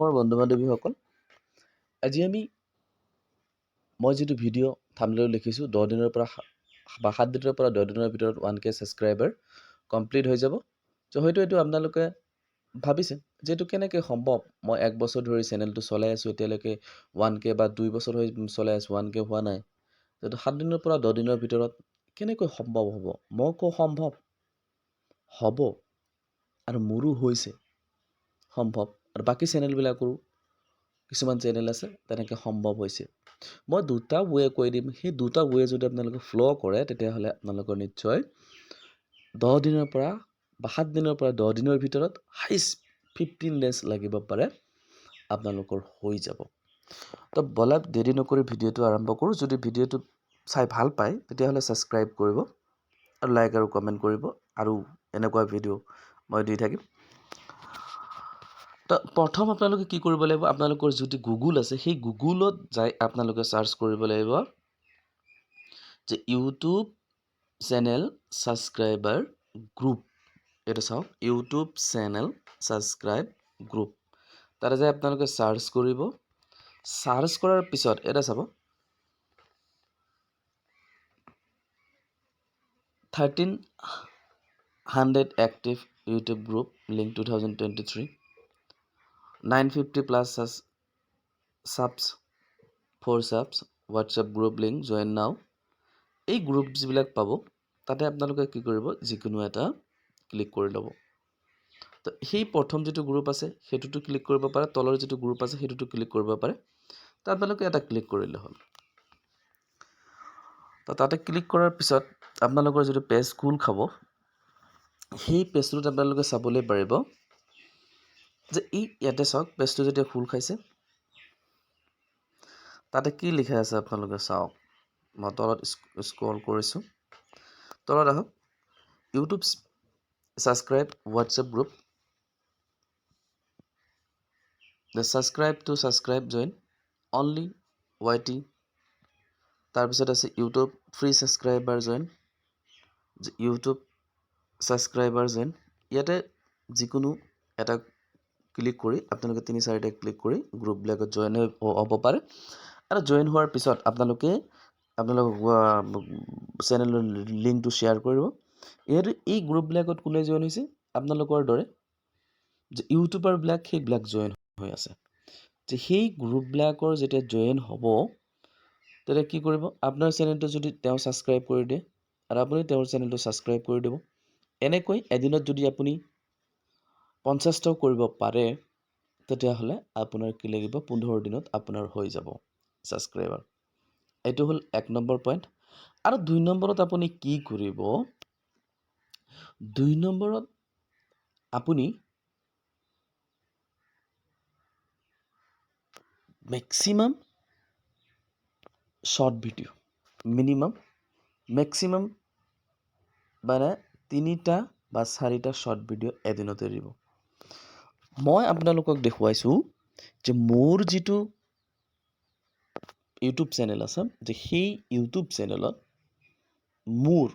মোৰ বন্ধু বান্ধৱীসকল, আজি মই যিটো ভিডিঅ' থাম্বনেইলত লিখিছোঁ 10 দিনৰ পৰা বা 7 দিনৰ পৰা 10 দিনৰ ভিতৰত 1K ছাবস্ক্ৰাইবাৰ কমপ্লিট হৈ যাব। চ' হয়তো এইটো আপোনালোকে ভাবিছে যে এইটো কেনেকৈ সম্ভৱ। মই 1 বছৰ ধৰি চেনেলটো চলাই আছোঁ, এতিয়ালৈকে 1K বা 2 বছৰ হৈ চলাই আছোঁ, 1K হোৱা নাই। যিটো 7 দিনৰ পৰা 10 দিনৰ ভিতৰত কেনেকৈ সম্ভৱ হ'ব? মই কওঁ সম্ভৱ হ'ব, আৰু মোৰো হৈছে সম্ভৱ, আৰু বাকী চেনেলবিলাকৰো কিছুমান চেনেল আছে তেনেকৈ সম্ভৱ হৈছে। মই দুটা ৱে কৈ দিম, সেই দুটা ৱে যদি আপোনালোকে ফ'ল' কৰে তেতিয়াহ'লে আপোনালোকৰ নিশ্চয় 10 দিনৰ পৰা বা 7 দিনৰ পৰা 10 দিনৰ ভিতৰত হাইষ্ট 15 ডেজ লাগিব পাৰে আপোনালোকৰ হৈ যাব। তো ব'লা দেৰি নকৰি ভিডিঅ'টো আৰম্ভ কৰোঁ। যদি ভিডিঅ'টো চাই ভাল পায় তেতিয়াহ'লে ছাবস্ক্ৰাইব কৰিব আৰু লাইক আৰু কমেণ্ট কৰিব, আৰু এনেকুৱা ভিডিঅ' মই দি থাকিম। তো প্ৰথম আপোনালোকে কি কৰিব লাগিব, আপোনালোকৰ যদি গুগল আছে সেই গুগলত যাই আপোনালোকে চাৰ্চ কৰিব লাগিব যে ইউটিউব চেনেল ছাবস্ক্ৰাইবাৰ গ্ৰুপ। এইটো চাওক, ইউটিউব চেনেল ছাবস্ক্ৰাইব গ্ৰুপ। তাতে যাই আপোনালোকে চাৰ্চ কৰিব। চাৰ্চ কৰাৰ পিছত এটা চাব 1300 active YouTube group, link 2023, 950+ subs, 4 subs, WhatsApp group link, join নাও। এই গ্ৰুপ যিবিলাক পাব তাতে আপোনালোকে কি কৰিব, যিকোনো এটা ক্লিক কৰি ল'ব। তো সেই প্ৰথম যিটো গ্ৰুপ আছে সেইটোতো ক্লিক কৰিব পাৰে, তলৰ যিটো গ্ৰুপ আছে সেইটোতো ক্লিক কৰিব পাৰে। তো আপোনালোকে এটা ক্লিক কৰিলে হ'ল। তো তাতে ক্লিক কৰাৰ পিছত আপোনালোকৰ যিটো পেজ খোল খাব, সেই পেজটোত আপোনালোকে চাবলৈ পাৰিব যে ইয়াতে চাওক, পেজটো যেতিয়া খোল খাইছে তাতে কি লিখা আছে আপোনালোকে চাওক। মই তলত স্ক্ৰল কৰিছোঁ, তলত আহক, YouTube subscribe WhatsApp group, subscribe join only YT। তাৰপিছত আছে YouTube free subscriber join, YouTube subscriber join. ইয়াতে যিকোনো এটা ক্লিক কৰি আপোনালোকে 3-4টা ক্লিক কৰি গ্ৰুপবিলাকত জইন হ'ব পাৰে। আৰু জইন হোৱাৰ পিছত আপোনালোকৰ চেনেলৰ লিংকটো শ্বেয়াৰ কৰিব। এই গ্ৰুপবিলাকত কোনে জইন হৈছে, আপোনালোকৰ দৰে যে ইউটিউবাৰবিলাক সেইবিলাক জইন হৈ আছে। যে সেই গ্ৰুপবিলাকৰ যেতিয়া জইন হ'ব তেতিয়া কি কৰিব, আপোনাৰ চেনেলটো যদি তেওঁ ছাবস্ক্ৰাইব কৰি দিয়ে আৰু আপুনি তেওঁৰ চেনেলটো ছাবস্ক্ৰাইব কৰি দিব। এনেকৈ এদিনত যদি আপুনি 50টাও কৰিব পাৰে তেতিয়াহ'লে আপোনাৰ কি লাগিব, 15 দিনত আপোনাৰ হৈ যাব ছাবস্ক্ৰাইবাৰ। এইটো হ'ল 1 নম্বৰ পইণ্ট। আৰু 2 নম্বৰত আপুনি কি কৰিব, 2 নম্বৰত আপুনি মেক্সিমাম শ্বৰ্ট ভিডিঅ', মেক্সিমাম মানে 3টা বা 4টা শ্বৰ্ট ভিডিঅ' এদিনতে দিব। মই আপোনালোকক দেখুৱাইছোঁ যে মোৰ যিটো ইউটিউব চেনেল আছে, যে সেই ইউটিউব চেনেলত মোৰ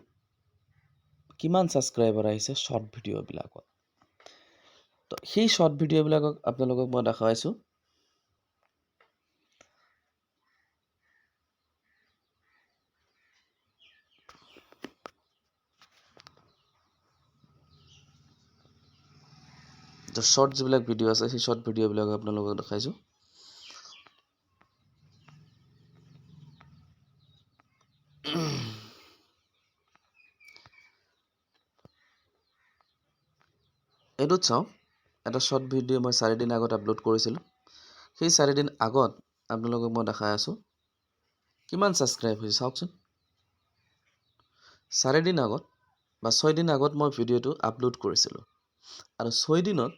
কিমান ছাবস্ক্ৰাইবাৰ আহিছে শ্বৰ্ট ভিডিঅ'বিলাকত। তো সেই শ্বৰ্ট ভিডিঅ'বিলাকক আপোনালোকক মই দেখুৱাইছোঁ। তো শ্বৰ্ট যিবিলাক ভিডিঅ' আছে সেই শ্বৰ্ট ভিডিঅ'বিলাক আপোনালোকক দেখাইছোঁ। এইটোত চাওক, এটা শ্বৰ্ট ভিডিঅ' মই 4 দিন আগত আপলোড কৰিছিলোঁ। সেই 4 দিন আগত আপোনালোকক মই দেখাই আছোঁ কিমান ছাবস্ক্ৰাইব হৈছে চাওকচোন। 4 দিন আগত বা 6 দিন আগত মই ভিডিঅ'টো আপলোড কৰিছিলোঁ, আৰু 6 দিনত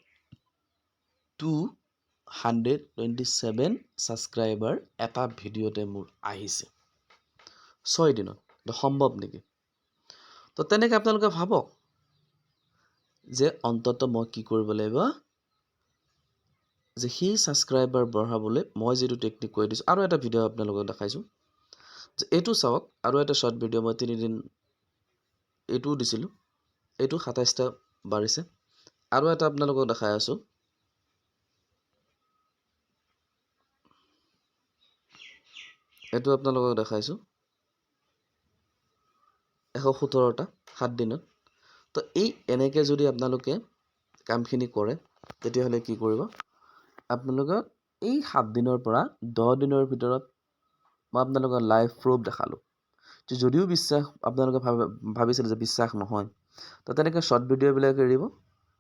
227 ছাবস্ক্ৰাইবাৰ এটা ভিডিঅ'তে মোৰ আহিছে 6 দিনত। সম্ভৱ নেকি? তো তেনেকৈ আপোনালোকে ভাবক যে অন্তত মই কি কৰিব লাগিব, যে সেই ছাবস্ক্ৰাইবাৰ বঢ়াবলৈ মই যিটো টেকনিক কৈ দিছোঁ। আৰু এটা ভিডিঅ' আপোনালোকক দেখাইছোঁ যে এইটো চাওক, আৰু এটা শ্বৰ্ট ভিডিঅ' মই 3 দিন এইটোও দিছিলোঁ, এইটো 27টা বাঢ়িছে। আৰু এটা আপোনালোকক দেখাই আছোঁ, এইটো আপোনালোকক দেখাইছোঁ 117টা 7 দিনত। তো এই এনেকৈ যদি আপোনালোকে কামখিনি কৰে তেতিয়াহ'লে কি কৰিব আপোনালোকে এই 7 দিনৰ পৰা 10 দিনৰ ভিতৰত মই আপোনালোকক লাইভ প্ৰুফ দেখালোঁ যদিও বিশ্বাস আপোনালোকে ভাবিছিল যে বিশ্বাস নহয় তো তেনেকৈ শ্বৰ্ট ভিডিঅ'বিলাক এৰিব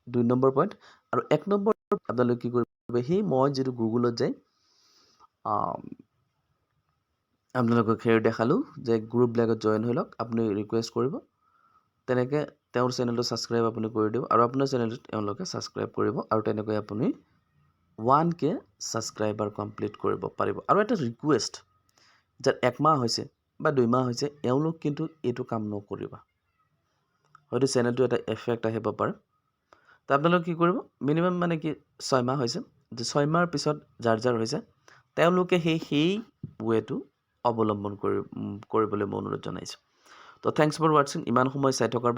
2 নম্বৰ পইণ্ট আৰু 1 নম্বৰ আপোনালোকে কি কৰিব সেই মই যিটো গুগলত যাই আপোনালোকক হেৰি দেখালোঁ যে গ্ৰুপবিলাকত জইন হৈ লওক আপুনি ৰিকুৱেষ্ট কৰিব তেনেকৈ তেওঁৰ চেনেলটো ছাবস্ক্ৰাইব আপুনি কৰি দিব আৰু আপোনাৰ চেনেলটো তেওঁলোকে ছাবস্ক্ৰাইব কৰিব আৰু তেনেকৈ আপুনি 1K ছাবস্ক্ৰাইবাৰ কমপ্লিট কৰিব পাৰিব আৰু এটা ৰিকুৱেষ্ট যাৰ 1 মাহ হৈছে বা 2 মাহ হৈছে এওঁলোক কিন্তু এইটো কাম নকৰিবা হয়তো চেনেলটো এটা এফেক্ট আহিব পাৰে তো আপোনালোকে কি কৰিব মিনিমাম মানে কি 6 মাহ হৈছে যে 6 মাহৰ পিছত যাৰ হৈছে তেওঁলোকে সেই ৱেটো অৱলম্বন কৰিবলৈ মই অনুৰোধ জনাইছোঁ তো থেংকছ ফৰ ৱাটছিং ইমান সময় চাই থকাৰ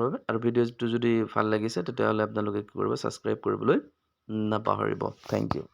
বাবে আৰু ভিডিঅ'টো যদি ভাল লাগিছে তেতিয়াহ'লে আপোনালোকে কি কৰিব ছাবস্ক্ৰাইব কৰিবলৈ নাপাহৰিব থেংক ইউ